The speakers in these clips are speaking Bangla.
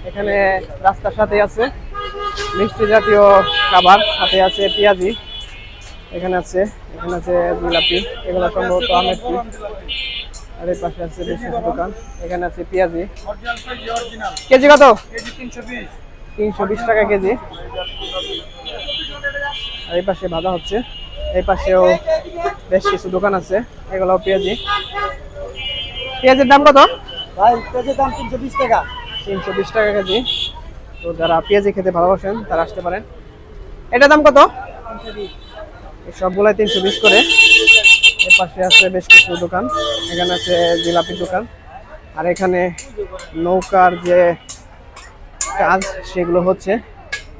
এখানে রাস্তার সাথে আছে মিষ্টি জাতীয় খাবার, সাথে আছে পেঁয়াজি, এখানে আছে জিলাপি, এগুলো সম্ভবত আমের টি। আর এই পাশে আছে বেশ কিছু দোকান, এখানে আছে পেঁয়াজি। কেজি কত? 320 টাকা কেজি। আর এই পাশে ভাজা হচ্ছে, এই পাশেও বেশ কিছু দোকান আছে, এগুলো পেঁয়াজি। পেঁয়াজের দাম কত ভাই? পেঁয়াজের দাম 320 টাকা। 320 টাকা কেজি। তো যারা পেঁয়াজি খেতে ভালোবাসেন তারা আসতে পারেন। এটার দাম কত? 320। এই সবগুলাই 320 করে। এর পাশে আছে বেশ কিছু দোকান, এখানে আছে জিলাপির দোকান। আর এখানে নৌকার যে কাজ সেগুলো হচ্ছে,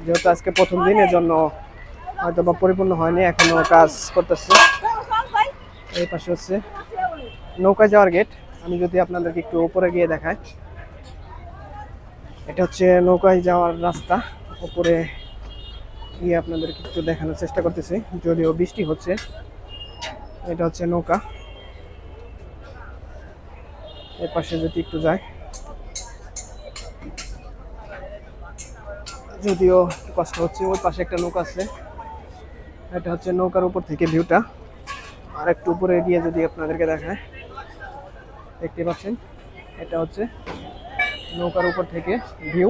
যেহেতু আজকে প্রথম দিনের জন্য হয়তো বা পরিপূর্ণ হয়নি, এখনো কাজ করতেছে। এই পাশে হচ্ছে নৌকায় যাওয়ার গেট। আমি যদি আপনাদেরকে একটু উপরে গিয়ে দেখাই, এটা হচ্ছে নৌকায় যাওয়ার রাস্তা। উপরে গিয়ে আপনাদেরকে একটু দেখানোর চেষ্টা করতেছি, যদিও বৃষ্টি হচ্ছে। এটা হচ্ছে নৌকা। এর পাশে যদি একটু যায়, যদিও কষ্ট হচ্ছে, ওই পাশে একটা নৌকা আছে। এটা হচ্ছে নৌকার উপর থেকে ভিউটা। আর একটু উপরে গিয়ে যদি আপনাদেরকে দেখায়, দেখতে পাচ্ছেন এটা হচ্ছে নৌকার উপর থেকে ভিউ।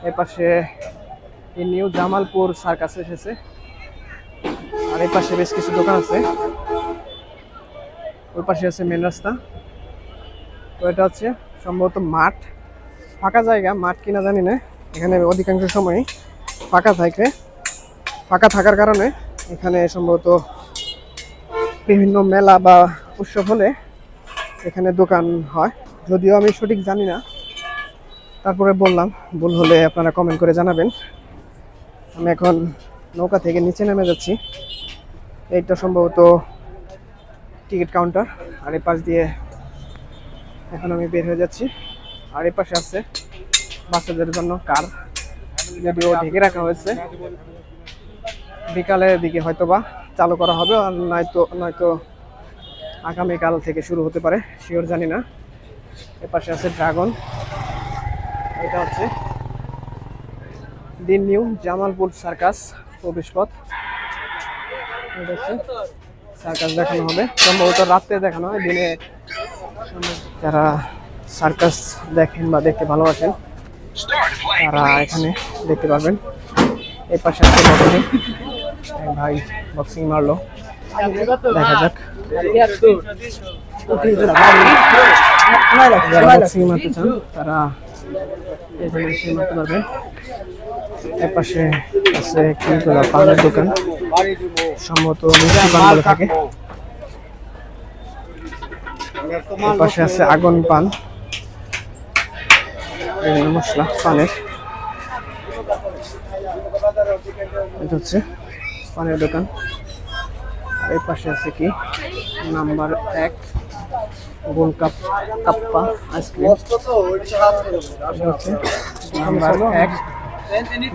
এর পাশে নিউ জামালপুর সার্কাস এসেছে। আর এই পাশে বেশ কিছু দোকান আছে, ওই পাশে আছে মেন রাস্তা। তো এটা হচ্ছে সম্ভবত মাঠ, ফাঁকা জায়গা, মাঠ কিনা জানি না। এখানে অধিকাংশ সময় ফাঁকা থাকে, ফাঁকা থাকার কারণে এখানে সম্ভবত বিভিন্ন মেলা বা উৎসব হলে এখানে দোকান হয়। যদিও আমি সঠিক জানি না, তারপরে বললাম, ভুল হলে আপনারা কমেন্ট করে জানাবেন। আমি এখন নৌকা থেকে নিচে নেমে যাচ্ছি। এইটা সম্ভবত টিকিট কাউন্টার। আর এই পাশ দিয়ে এখন আমি বের হয়ে যাচ্ছি। আর এই পাশে আছে বাচ্চাদের জন্য কার, যদিও ঢেকে রাখা হয়েছে। বিকালের দিকে হয়তোবা চালু করা হবে, আর নয়তো আগামীকাল থেকে শুরু হতে পারে, শিওর জানি না। এর পাশে আছে ড্রাগন। এটা হচ্ছে দি নিউ জামালপুর সার্কাস প্রবেশ পথ। এটা হচ্ছে সার্কাস দেখানো হবে, সম্ভবত রাত্রে দেখানো হয়, দিনে যারা সার্কাস দেখেন বা দেখতে ভালোবাসেন তারা এখানে দেখতে পারবেন। এই পাশে আছে বক্সিং, এক ভাই বক্সিং মারলো, দেখা যাক। যারা বক্সিং মারতে চান তারা এখানে এসে মারতে পারবেন। এর পাশে আছে কি পানের দোকান, সম্ভবত মিষ্টি পান বলে থাকে। এর পাশে আছে আগুন পান, বিভিন্ন মশলা পানের। এটা হচ্ছে পানের দোকান। এই পাশে আছে কি নাম্বার 1 গোল কাপ্পা আইসক্রিম। নাম্বার 1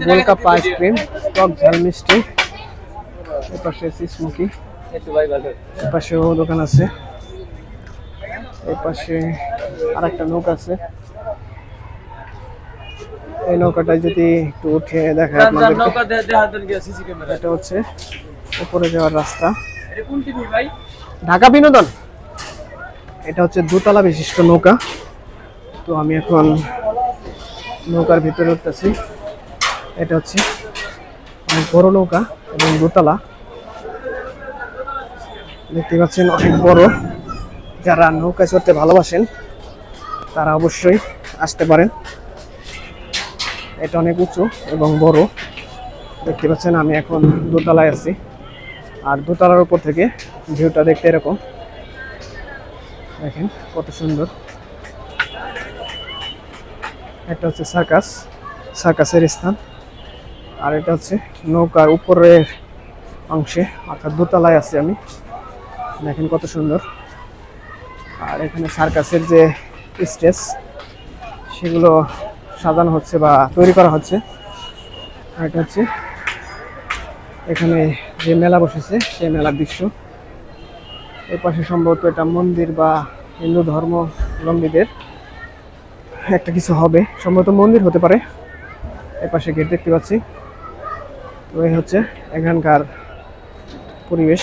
গোল কাপ্পা আইসক্রিম, টক ঝাল মিষ্টি। এই পাশে আছে স্মোকি। এই পাশেও দোকান আছে। এই পাশে আরেকটা নৌকা আছে। এই নৌকাটায় যদি একটু উঠে দেখায় আপনাদেরকে, এটা হচ্ছে উপরে যাওয়ার রাস্তা, ঢাকা বিনোদন। এটা হচ্ছে দোতলা বিশিষ্ট নৌকা। তো আমি এখন নৌকার ভিতরে উঠতেছি। এটা হচ্ছে অনেক বড় নৌকা এবং দোতলা, দেখতে পাচ্ছেন অনেক বড়। যারা নৌকা চড়তে ভালোবাসেন তারা অবশ্যই আসতে পারেন। এটা অনেক উঁচু এবং বড়, দেখতে পাচ্ছেন। আমি এখন দোতলায় আছি, আর দোতলার উপর থেকে ভিউটা দেখতে এরকম, দেখেন কত সুন্দর। এটা হচ্ছে সার্কাসের স্থান। আর এটা হচ্ছে নৌকার উপরের অংশে, অর্থাৎ দোতলায় আছি আমি, দেখেন কত সুন্দর। আর এখানে সার্কাসের যে স্টেজ সেগুলো সাজানো হচ্ছে বা তৈরি করা হচ্ছে। আর এটা হচ্ছে এখানে যে মেলা বসেছে সেই মেলার দৃশ্য। এই পাশে সম্ভবত এটা মন্দির বা হিন্দু ধর্মাবলম্বীদের একটা কিছু হবে, সম্ভবত মন্দির হতে পারে। এর পাশে গেট দেখতে পাচ্ছি। তো এই হচ্ছে এখানকার পরিবেশ।